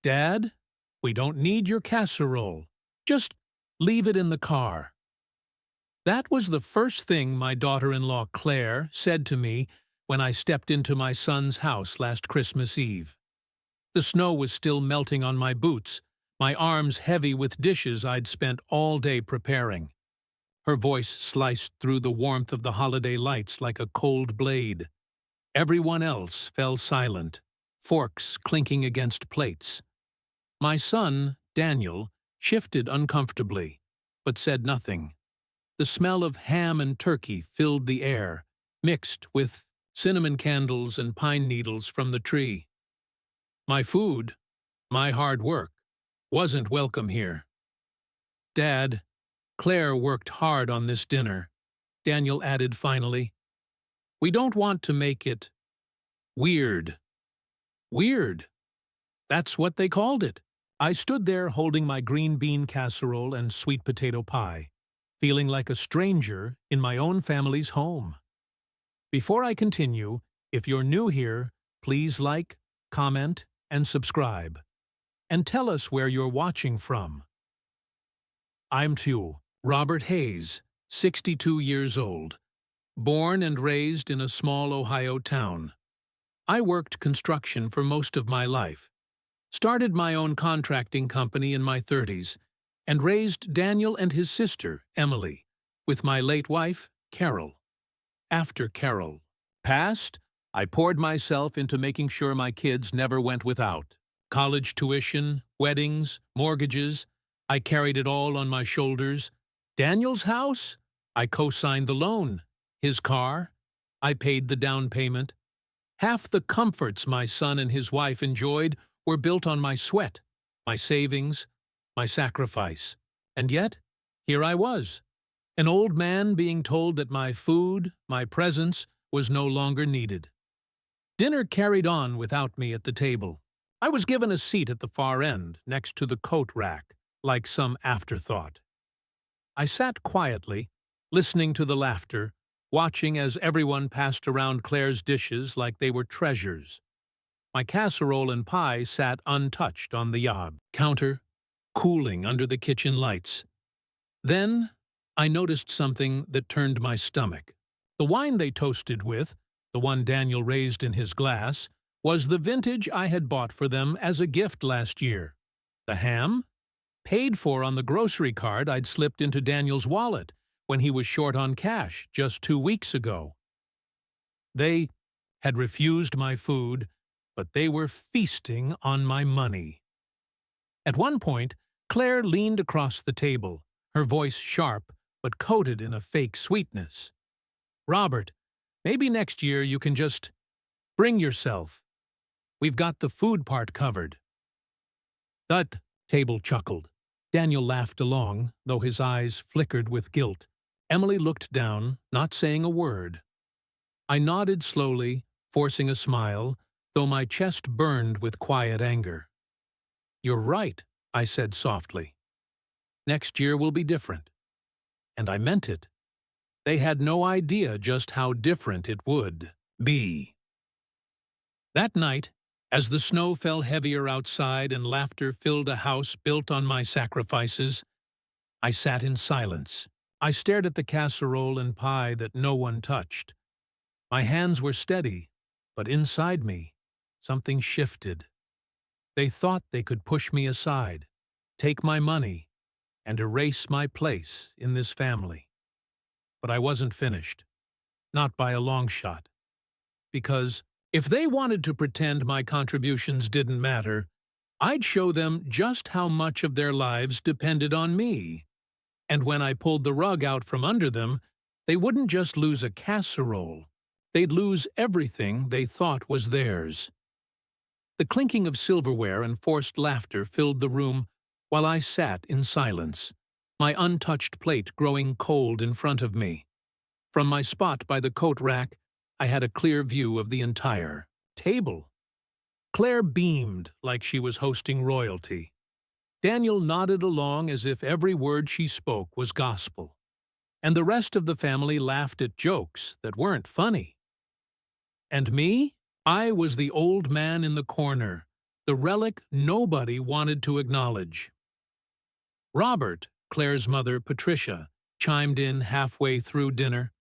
"Dad, we don't need your casserole. Just leave it in the car." That was the first thing my daughter-in-law Claire said to me when I stepped into my son's house last Christmas Eve. The snow was still melting on my boots, my arms heavy with dishes I'd spent all day preparing. Her voice sliced through the warmth of the holiday lights like a cold blade. Everyone else fell silent, forks clinking against plates. My son, Daniel, shifted uncomfortably, but said nothing. The smell of ham and turkey filled the air, mixed with cinnamon candles and pine needles from the tree. My food, my hard work, wasn't welcome here. "Dad, Claire worked hard on this dinner," Daniel added finally. "We don't want to make it weird." Weird. That's what they called it. I stood there holding my green bean casserole and sweet potato pie, feeling like a stranger in my own family's home. Before I continue, if you're new here, please like, comment, and subscribe. And tell us where you're watching from. I'm Robert Hayes, 62 years old, born and raised in a small Ohio town. I worked construction for most of my life, started my own contracting company in my 30s, and raised Daniel and his sister, Emily, with my late wife, Carol. After Carol passed, I poured myself into making sure my kids never went without. College tuition, weddings, mortgages, I carried it all on my shoulders. Daniel's house? I co-signed the loan. His car? I paid the down payment. Half the comforts my son and his wife enjoyed were built on my sweat, my savings, my sacrifice. And yet, here I was, an old man being told that my food, my presence, was no longer needed. Dinner carried on without me at the table. I was given a seat at the far end, next to the coat rack, like some afterthought. I sat quietly, listening to the laughter, watching as everyone passed around Claire's dishes like they were treasures. My casserole and pie sat untouched on the counter, cooling under the kitchen lights. Then I noticed something that turned my stomach. The wine they toasted with, the one Daniel raised in his glass, was the vintage I had bought for them as a gift last year. The ham? Paid for on the grocery card I'd slipped into Daniel's wallet when he was short on cash just 2 weeks ago. They had refused my food, but they were feasting on my money. At one point, Claire leaned across the table, her voice sharp but coated in a fake sweetness. "Robert, maybe next year you can just bring yourself. We've got the food part covered." That table chuckled. Daniel laughed along, though his eyes flickered with guilt. Emily looked down, not saying a word. I nodded slowly, forcing a smile, though my chest burned with quiet anger. "You're right," I said softly. "Next year will be different." And I meant it. They had no idea just how different it would be. That night, as the snow fell heavier outside and laughter filled a house built on my sacrifices, I sat in silence. I stared at the casserole and pie that no one touched. My hands were steady, but inside me, something shifted. They thought they could push me aside, take my money, and erase my place in this family. But I wasn't finished. Not by a long shot. Because if they wanted to pretend my contributions didn't matter, I'd show them just how much of their lives depended on me. And when I pulled the rug out from under them, they wouldn't just lose a casserole. They'd lose everything they thought was theirs. The clinking of silverware and forced laughter filled the room while I sat in silence, my untouched plate growing cold in front of me. From my spot by the coat rack, I had a clear view of the entire table. Claire beamed like she was hosting royalty. Daniel nodded along as if every word she spoke was gospel. And the rest of the family laughed at jokes that weren't funny. And me? I was the old man in the corner, the relic nobody wanted to acknowledge. Robert, Claire's mother, Patricia, chimed in halfway through dinner.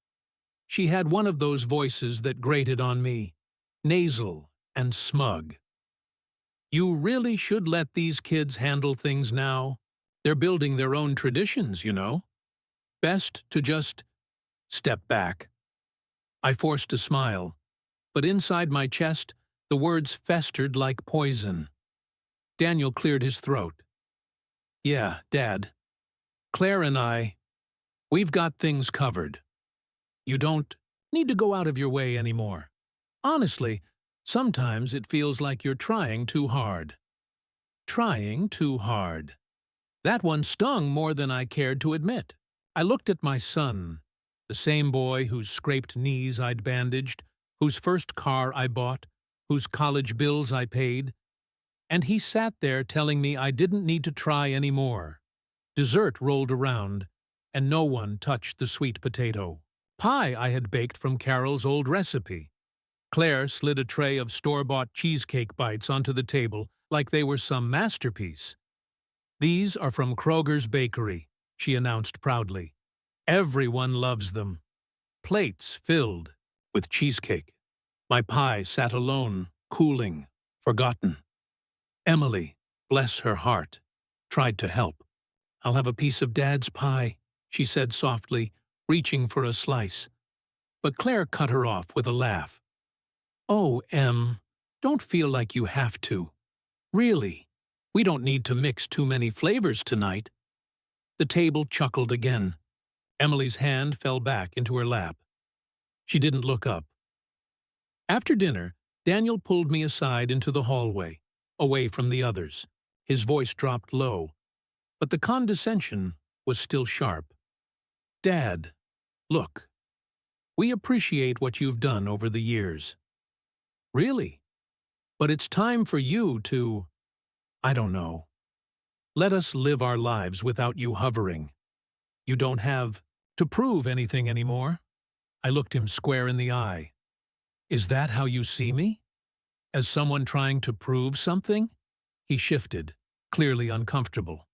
She had one of those voices that grated on me, nasal and smug. You really should let these kids handle things now. They're building their own traditions, you know. Best to just step back. I forced a smile, but inside my chest, the words festered like poison. Daniel cleared his throat. Yeah, Dad. Claire and we've got things covered. You don't need to go out of your way anymore. Honestly, sometimes it feels like you're trying too hard. Trying too hard. That one stung more than I cared to admit. I looked at my son, the same boy whose scraped knees I'd bandaged, whose first car I bought, whose college bills I paid, and he sat there telling me I didn't need to try anymore. Dessert rolled around, and no one touched the sweet potato. Pie I had baked from Carol's old recipe. Claire slid a tray of store-bought cheesecake bites onto the table like they were some masterpiece. These are from Kroger's bakery, she announced proudly. Everyone loves them. Plates filled with cheesecake. My pie sat alone, cooling, forgotten. Emily, bless her heart, tried to help. I'll have a piece of Dad's pie, she said softly, reaching for a slice. But Claire cut her off with a laugh. Oh, Em, don't feel like you have to. Really, we don't need to mix too many flavors tonight. The table chuckled again. Emily's hand fell back into her lap. She didn't look up. After dinner, Daniel pulled me aside into the hallway, away from the others. His voice dropped low, but the condescension was still sharp. Dad, look, we appreciate what you've done over the years. Really? But it's time for you to, I don't know. Let us live our lives without you hovering. You don't have to prove anything anymore. I looked him square in the eye. Is that how you see me? As someone trying to prove something? He shifted, clearly uncomfortable.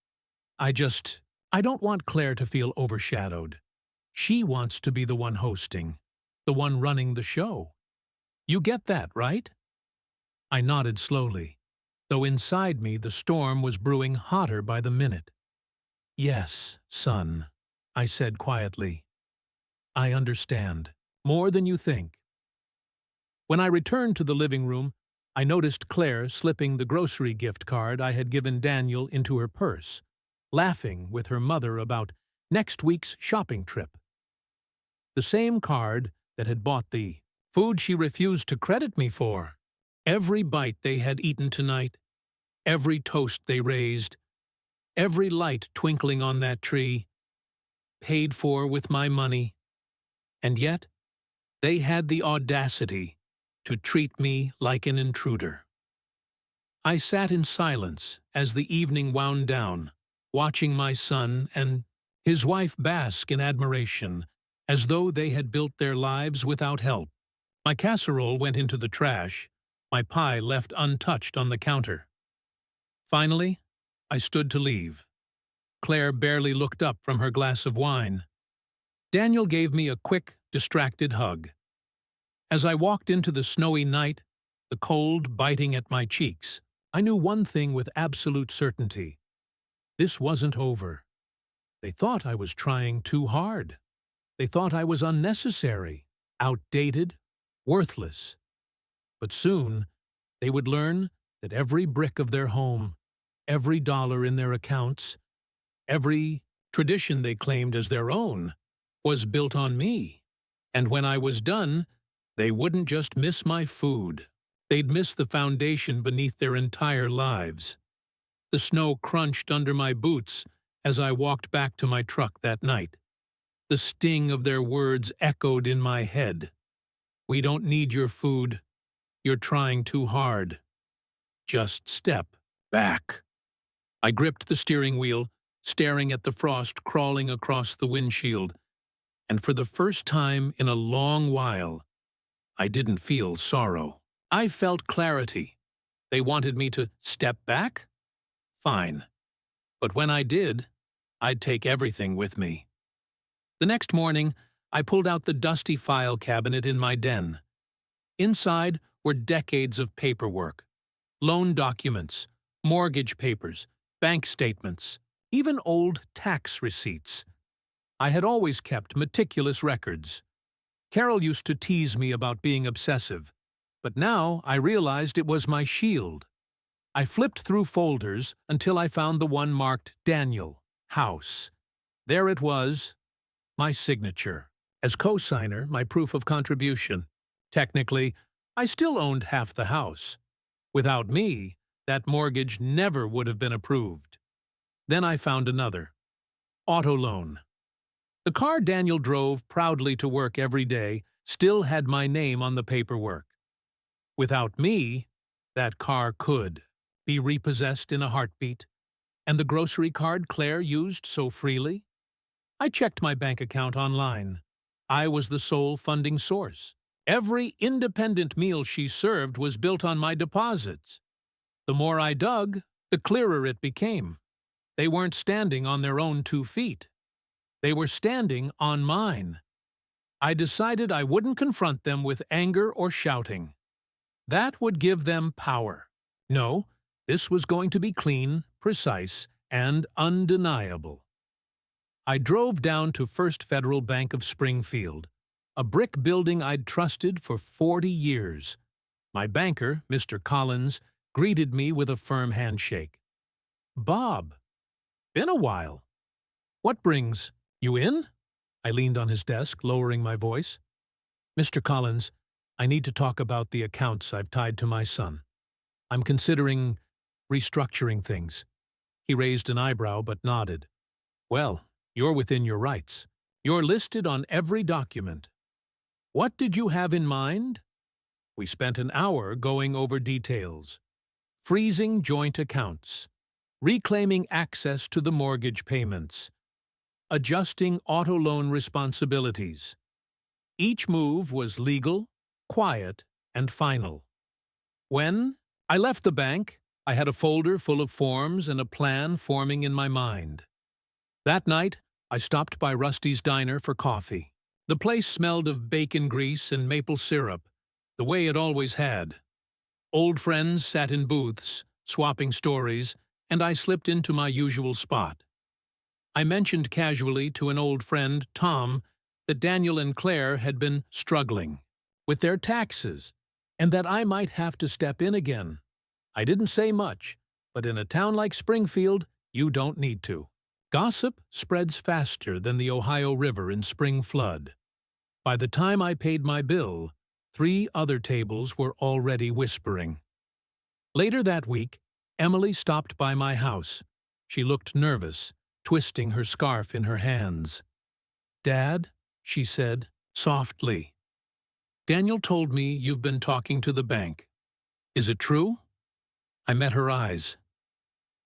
I don't want Claire to feel overshadowed. She wants to be the one hosting, the one running the show. You get that, right? I nodded slowly, though inside me the storm was brewing hotter by the minute. Yes, son, I said quietly. I understand, more than you think. When I returned to the living room, I noticed Claire slipping the grocery gift card I had given Daniel into her purse, laughing with her mother about next week's shopping trip. The same card that had bought the food she refused to credit me for. Every bite they had eaten tonight, every toast they raised, every light twinkling on that tree, paid for with my money. And yet, they had the audacity to treat me like an intruder. I sat in silence as the evening wound down, watching my son and his wife bask in admiration, as though they had built their lives without help. My casserole went into the trash, my pie left untouched on the counter. Finally, I stood to leave. Claire barely looked up from her glass of wine. Daniel gave me a quick, distracted hug. As I walked into the snowy night, the cold biting at my cheeks, I knew one thing with absolute certainty. This wasn't over. They thought I was trying too hard. They thought I was unnecessary, outdated, worthless. But soon, they would learn that every brick of their home, every dollar in their accounts, every tradition they claimed as their own, was built on me. And when I was done, they wouldn't just miss my food. They'd miss the foundation beneath their entire lives. The snow crunched under my boots as I walked back to my truck that night. The sting of their words echoed in my head. We don't need your food. You're trying too hard. Just step back. I gripped the steering wheel, staring at the frost crawling across the windshield, and for the first time in a long while, I didn't feel sorrow. I felt clarity, They wanted me to step back? Fine. But when I did, I'd take everything with me. The next morning, I pulled out the dusty file cabinet in my den. Inside were decades of paperwork, loan documents, mortgage papers, bank statements, even old tax receipts. I had always kept meticulous records. Carol used to tease me about being obsessive, but now I realized it was my shield. I flipped through folders until I found the one marked Daniel, House. There it was, my signature. As co-signer, my proof of contribution. Technically, I still owned half the house. Without me, that mortgage never would have been approved. Then I found another. Auto loan. The car Daniel drove proudly to work every day still had my name on the paperwork. Without me, that car could be repossessed in a heartbeat. And the grocery card Claire used so freely? I checked my bank account online. I was the sole funding source. Every independent meal she served was built on my deposits. The more I dug, the clearer it became. They weren't standing on their own 2 feet. They were standing on mine. I decided I wouldn't confront them with anger or shouting. That would give them power. No, this was going to be clean, precise, and undeniable. I drove down to First Federal Bank of Springfield, a brick building I'd trusted for 40 years. My banker, Mr. Collins, greeted me with a firm handshake. "Bob, been a while. What brings you in?" I leaned on his desk, lowering my voice. "Mr. Collins, I need to talk about the accounts I've tied to my son. I'm considering restructuring things." He raised an eyebrow but nodded. "Well, you're within your rights. You're listed on every document. What did you have in mind?" We spent an hour going over details. Freezing joint accounts, reclaiming access to the mortgage payments, adjusting auto loan responsibilities. Each move was legal, quiet, and final. When I left the bank, I had a folder full of forms and a plan forming in my mind. That night, I stopped by Rusty's Diner for coffee. The place smelled of bacon grease and maple syrup, the way it always had. Old friends sat in booths, swapping stories, and I slipped into my usual spot. I mentioned casually to an old friend, Tom, that Daniel and Claire had been struggling with their taxes, and that I might have to step in again. I didn't say much, but in a town like Springfield, you don't need to. Gossip spreads faster than the Ohio River in spring flood. By the time I paid my bill, 3 other tables were already whispering. Later that week, Emily stopped by my house. She looked nervous, twisting her scarf in her hands. "Dad," she said, softly, "Daniel told me you've been talking to the bank. Is it true?" I met her eyes.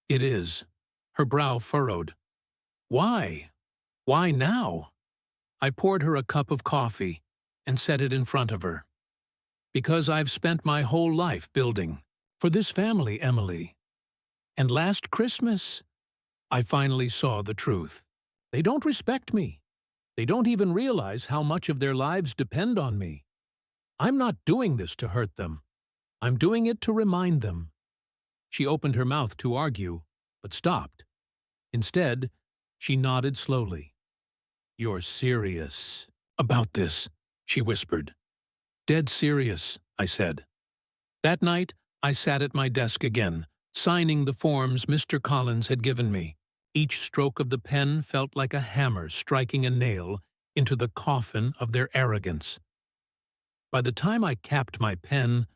"It is." Her brow furrowed. "Why? Why now?" I poured her a cup of coffee and set it in front of her. "Because I've spent my whole life building for this family, Emily. And last Christmas, I finally saw the truth. They don't respect me. They don't even realize how much of their lives depend on me. I'm not doing this to hurt them. I'm doing it to remind them." She opened her mouth to argue, but stopped. Instead, she nodded slowly. "You're serious about this," she whispered. "Dead serious," I said. That night, I sat at my desk again, signing the forms Mr. Collins had given me. Each stroke of the pen felt like a hammer striking a nail into the coffin of their arrogance. By the time I capped my pen,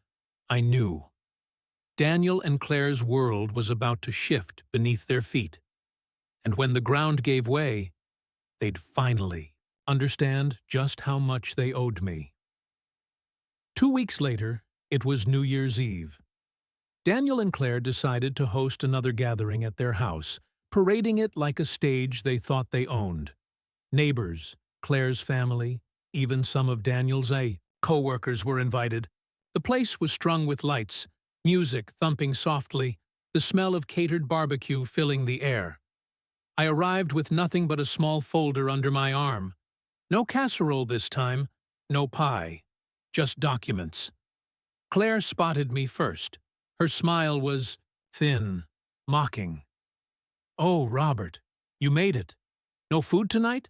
I knew. Daniel and Claire's world was about to shift beneath their feet. And when the ground gave way, they'd finally understand just how much they owed me. 2 weeks later, it was New Year's Eve. Daniel and Claire decided to host another gathering at their house, parading it like a stage they thought they owned. Neighbors, Claire's family, even some of Daniel's co-workers were invited. The place was strung with lights, music thumping softly, the smell of catered barbecue filling the air. I arrived with nothing but a small folder under my arm. No casserole this time, no pie, just documents. Claire spotted me first. Her smile was thin, mocking. "Oh, Robert, you made it. No food tonight?"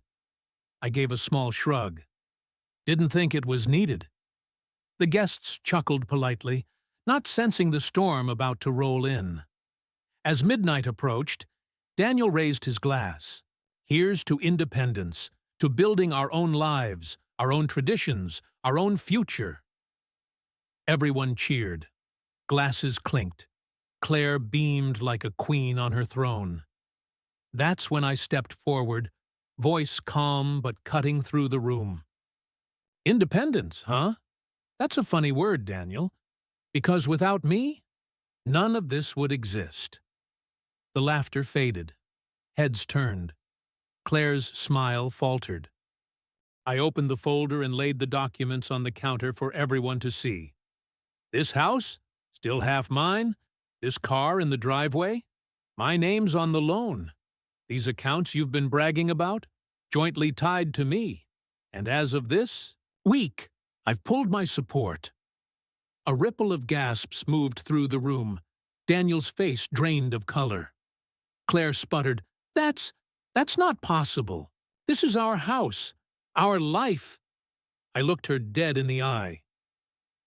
I gave a small shrug. Didn't think it was needed. The guests chuckled politely, not sensing the storm about to roll in. As midnight approached, Daniel raised his glass. Here's to independence, to building our own lives, our own traditions, our own future. Everyone cheered. Glasses clinked. Claire beamed like a queen on her throne. That's when I stepped forward, voice calm but cutting through the room. Independence, huh? That's a funny word, Daniel, because without me, none of this would exist. The laughter faded. Heads turned. Claire's smile faltered. I opened the folder and laid the documents on the counter for everyone to see. This house? Still half mine? This car in the driveway? My name's on the loan. These accounts you've been bragging about? Jointly tied to me. And as of this week, I've pulled my support. A ripple of gasps moved through the room. Daniel's face drained of color. Claire sputtered, That's not possible. This is our house, our life." I looked her dead in the eye.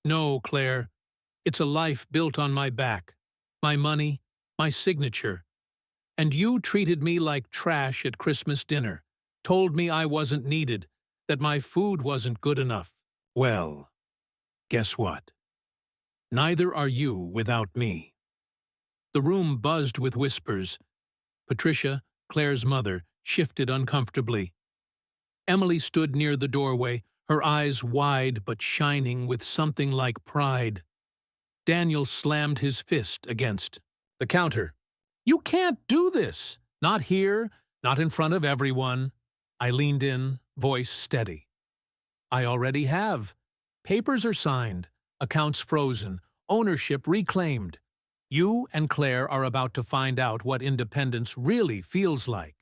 "No, Claire, it's a life built on my back, my money, my signature. And you treated me like trash at Christmas dinner, told me I wasn't needed, that my food wasn't good enough. Well, guess what? Neither are you without me." The room buzzed with whispers. Patricia, Claire's mother, shifted uncomfortably. Emily stood near the doorway, her eyes wide but shining with something like pride. Daniel slammed his fist against the counter. "You can't do this! Not here, not in front of everyone." I leaned in, voice steady. "I already have. Papers are signed, accounts frozen, ownership reclaimed. You and Claire are about to find out what independence really feels like.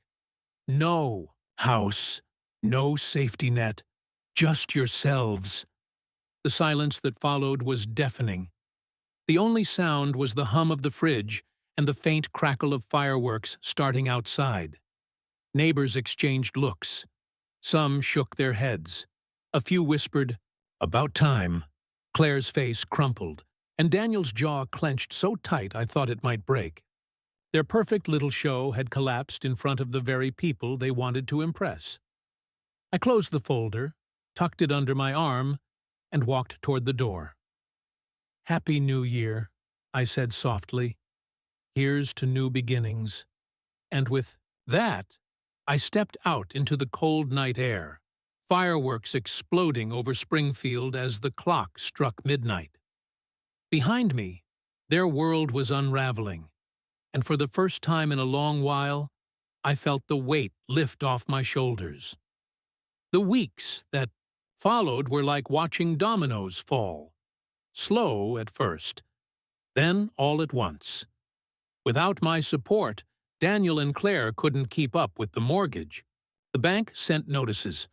No house, no safety net, just yourselves." The silence that followed was deafening. The only sound was the hum of the fridge and the faint crackle of fireworks starting outside. Neighbors exchanged looks. Some shook their heads. A few whispered, "About time." Claire's face crumpled, and Daniel's jaw clenched so tight I thought it might break. Their perfect little show had collapsed in front of the very people they wanted to impress. I closed the folder, tucked it under my arm, and walked toward the door. "Happy New Year," I said softly. "Here's to new beginnings." And with that, I stepped out into the cold night air, fireworks exploding over Springfield as the clock struck midnight. Behind me, their world was unraveling, and for the first time in a long while, I felt the weight lift off my shoulders. The weeks that followed were like watching dominoes fall, slow at first, then all at once. Without my support, Daniel and Claire couldn't keep up with the mortgage. The bank sent notices.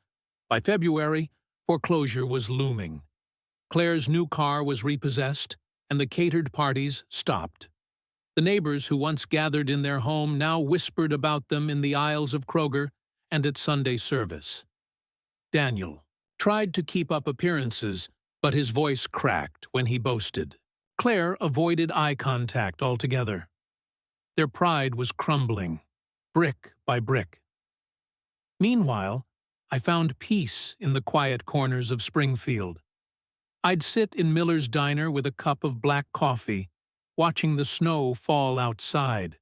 By February, foreclosure was looming. Claire's new car was repossessed, and the catered parties stopped. The neighbors who once gathered in their home now whispered about them in the aisles of Kroger and at Sunday service. Daniel tried to keep up appearances, but his voice cracked when he boasted. Claire avoided eye contact altogether. Their pride was crumbling, brick by brick. Meanwhile, I found peace in the quiet corners of Springfield. I'd sit in Miller's diner with a cup of black coffee, watching the snow fall outside,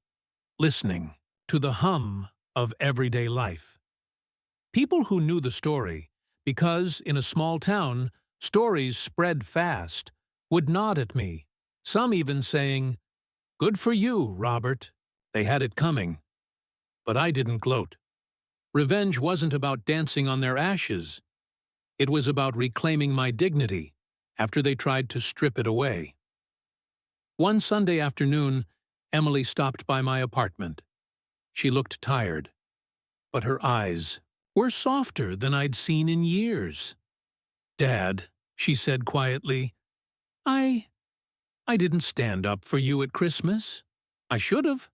listening to the hum of everyday life. People who knew the story, because in a small town, stories spread fast, would nod at me, some even saying, "Good for you, Robert. They had it coming." But I didn't gloat. Revenge wasn't about dancing on their ashes. It was about reclaiming my dignity after they tried to strip it away. One Sunday afternoon, Emily stopped by my apartment. She looked tired, but her eyes were softer than I'd seen in years. "Dad," she said quietly, I didn't stand up for you at Christmas. I should have.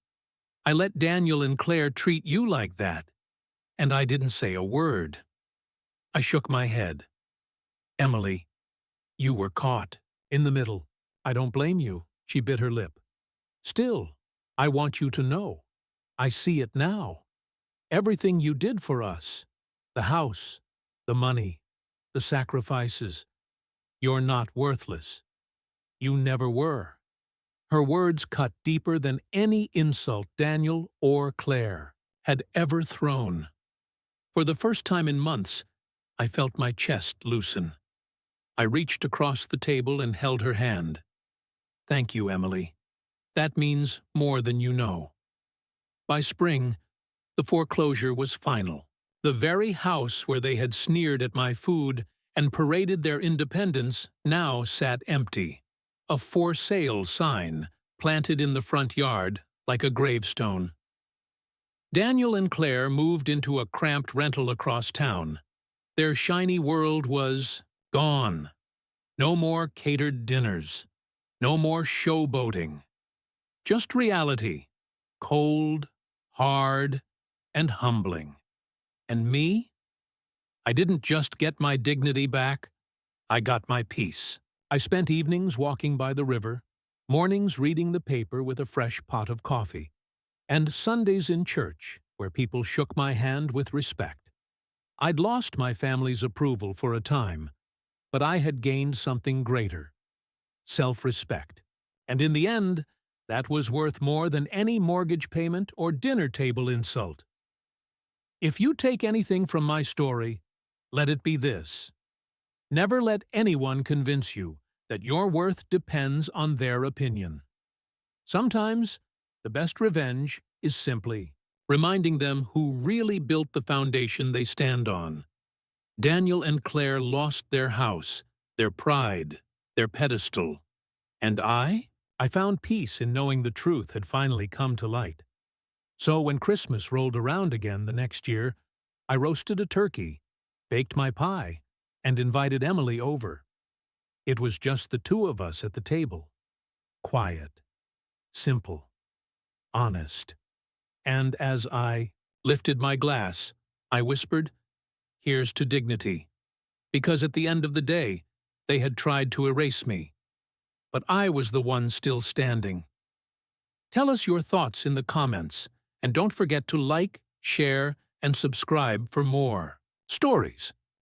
I let Daniel and Claire treat you like that, and I didn't say a word." I shook my head. "Emily, you were caught in the middle. I don't blame you." She bit her lip. "Still, I want you to know. I see it now. Everything you did for us, the house, the money, the sacrifices, you're not worthless. You never were." Her words cut deeper than any insult Daniel or Claire had ever thrown. For the first time in months, I felt my chest loosen. I reached across the table and held her hand. "Thank you, Emily. That means more than you know." By spring, the foreclosure was final. The very house where they had sneered at my food and paraded their independence now sat empty. A "for sale" sign planted in the front yard like a gravestone. Daniel and Claire moved into a cramped rental across town. Their shiny world was gone. No more catered dinners. No more showboating. Just reality. Cold, hard, and humbling. And me? I didn't just get my dignity back. I got my peace. I spent evenings walking by the river, mornings reading the paper with a fresh pot of coffee, and Sundays in church, where people shook my hand with respect. I'd lost my family's approval for a time, but I had gained something greater: self-respect. And in the end, that was worth more than any mortgage payment or dinner table insult. If you take anything from my story, let it be this: never let anyone convince you that your worth depends on their opinion. Sometimes, the best revenge is simply reminding them who really built the foundation they stand on. Daniel and Claire lost their house, their pride, their pedestal. And I found peace in knowing the truth had finally come to light. So when Christmas rolled around again the next year, I roasted a turkey, baked my pie, and invited Emily over. It was just the two of us at the table. Quiet, simple, honest. And as I lifted my glass, I whispered, "Here's to dignity." Because at the end of the day, they had tried to erase me. But I was the one still standing. Tell us your thoughts in the comments, and don't forget to like, share, and subscribe for more stories.